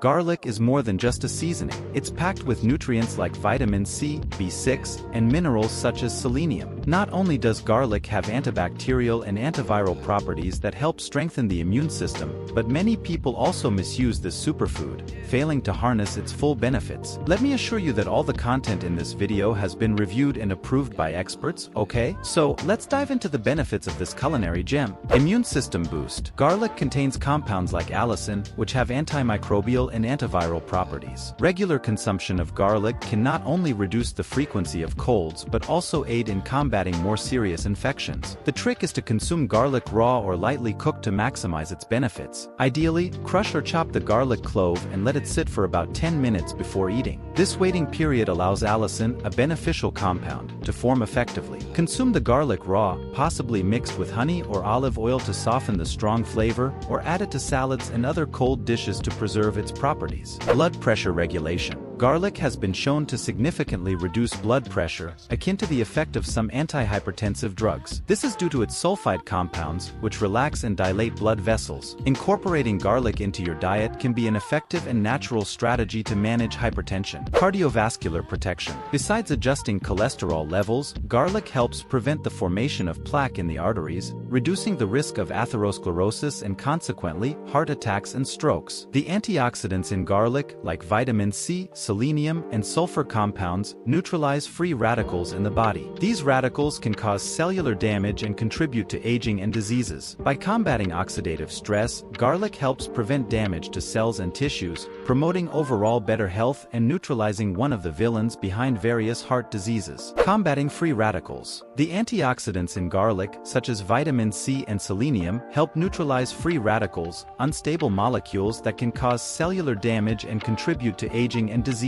Garlic is more than just a seasoning. It's packed with nutrients like vitamin C, B6, and minerals such as selenium. Not only does garlic have antibacterial and antiviral properties that help strengthen the immune system, but many people also misuse this superfood, failing to harness its full benefits. Let me assure you that all the content in this video has been reviewed and approved by experts, okay? So, let's dive into the benefits of this culinary gem. Immune system boost. Garlic contains compounds like allicin, which have antimicrobial and antiviral properties. Regular consumption of garlic can not only reduce the frequency of colds but also aid in combating more serious infections. The trick is to consume garlic raw or lightly cooked to maximize its benefits. Ideally, crush or chop the garlic clove and let it sit for about 10 minutes before eating. This waiting period allows allicin, a beneficial compound, to form effectively. Consume the garlic raw, possibly mixed with honey or olive oil to soften the strong flavor, or add it to salads and other cold dishes to preserve its properties. Blood pressure regulation. Garlic has been shown to significantly reduce blood pressure, akin to the effect of some antihypertensive drugs. This is due to its sulfide compounds, which relax and dilate blood vessels. Incorporating garlic into your diet can be an effective and natural strategy to manage hypertension. Cardiovascular protection. Besides adjusting cholesterol levels, garlic helps prevent the formation of plaque in the arteries, reducing the risk of atherosclerosis and consequently, heart attacks and strokes. The antioxidants in garlic, like vitamin C, selenium, and sulfur compounds, neutralize free radicals in the body. These radicals can cause cellular damage and contribute to aging and diseases. By combating oxidative stress, garlic helps prevent damage to cells and tissues, promoting overall better health and neutralizing one of the villains behind various heart diseases. Combating free radicals. The antioxidants in garlic, such as vitamin C and selenium, help neutralize free radicals, unstable molecules that can cause cellular damage and contribute to aging and diseases.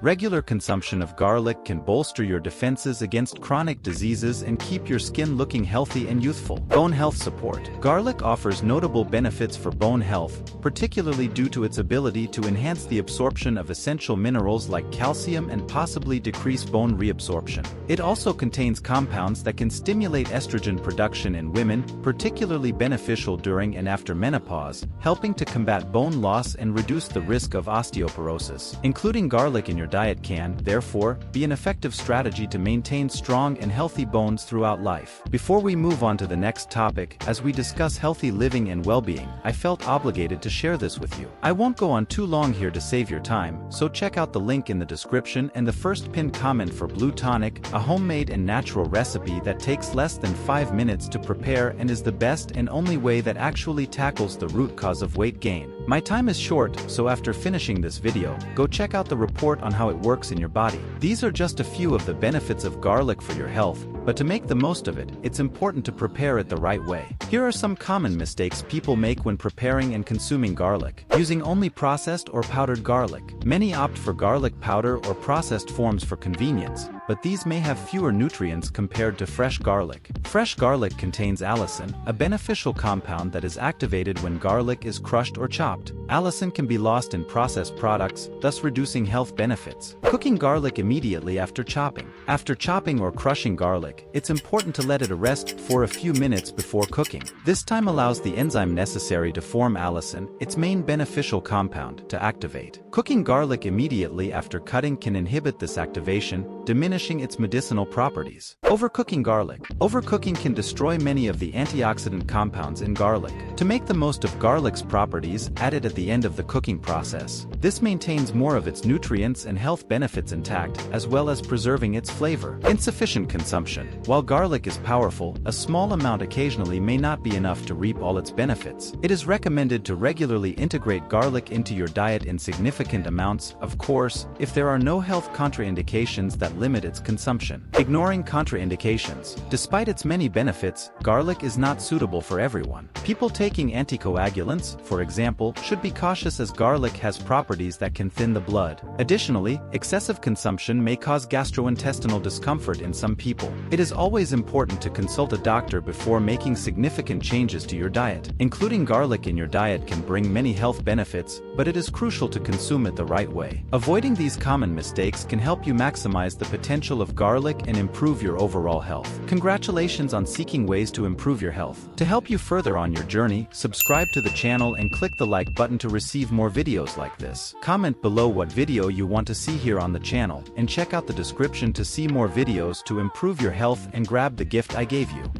Regular consumption of garlic can bolster your defenses against chronic diseases and keep your skin looking healthy and youthful. Bone health support. Garlic offers notable benefits for bone health, particularly due to its ability to enhance the absorption of essential minerals like calcium and possibly decrease bone reabsorption. It also contains compounds that can stimulate estrogen production in women, particularly beneficial during and after menopause, helping to combat bone loss and reduce the risk of osteoporosis. Including garlic in your diet can, therefore, be an effective strategy to maintain strong and healthy bones throughout life. Before we move on to the next topic, as we discuss healthy living and well-being, I felt obligated to share this with you. I won't go on too long here to save your time, so check out the link in the description and the first pinned comment for Blue Tonic, a homemade and natural recipe that takes less than 5 minutes to prepare and is the best and only way that actually tackles the root cause of weight gain. My time is short, so after finishing this video, go check out the report on how it works in your body. These are just a few of the benefits of garlic for your health, but to make the most of it, it's important to prepare it the right way. Here are some common mistakes people make when preparing and consuming garlic. Using only processed or powdered garlic. Many opt for garlic powder or processed forms for convenience, but these may have fewer nutrients compared to fresh garlic. Fresh garlic contains allicin, a beneficial compound that is activated when garlic is crushed or chopped. Allicin can be lost in processed products, thus reducing health benefits. Cooking garlic immediately after chopping. After chopping or crushing garlic, it's important to let it rest for a few minutes before cooking. This time allows the enzyme necessary to form allicin, its main beneficial compound, to activate. Cooking garlic immediately after cutting can inhibit this activation, diminishing its medicinal properties. Overcooking garlic. Overcooking can destroy many of the antioxidant compounds in garlic. To make the most of garlic's properties, add it at the end of the cooking process. This maintains more of its nutrients and health benefits intact, as well as preserving its flavor. Insufficient consumption. While garlic is powerful, a small amount occasionally may not be enough to reap all its benefits. It is recommended to regularly integrate garlic into your diet in significant amounts, of course, if there are no health contraindications that limit its consumption. Ignoring contraindications. Despite its many benefits, garlic is not suitable for everyone. People taking anticoagulants, for example, should be cautious as garlic has properties that can thin the blood. Additionally, excessive consumption may cause gastrointestinal discomfort in some people. It is always important to consult a doctor before making significant changes to your diet. Including garlic in your diet can bring many health benefits, but it is crucial to consume it the right way. Avoiding these common mistakes can help you maximize the potential of garlic and improve your overall health. Congratulations on seeking ways to improve your health. To help you further on your journey, subscribe to the channel and click the like button to receive more videos like this. Comment below what video you want to see here on the channel, and check out the description to see more videos to improve your health and grab the gift I gave you.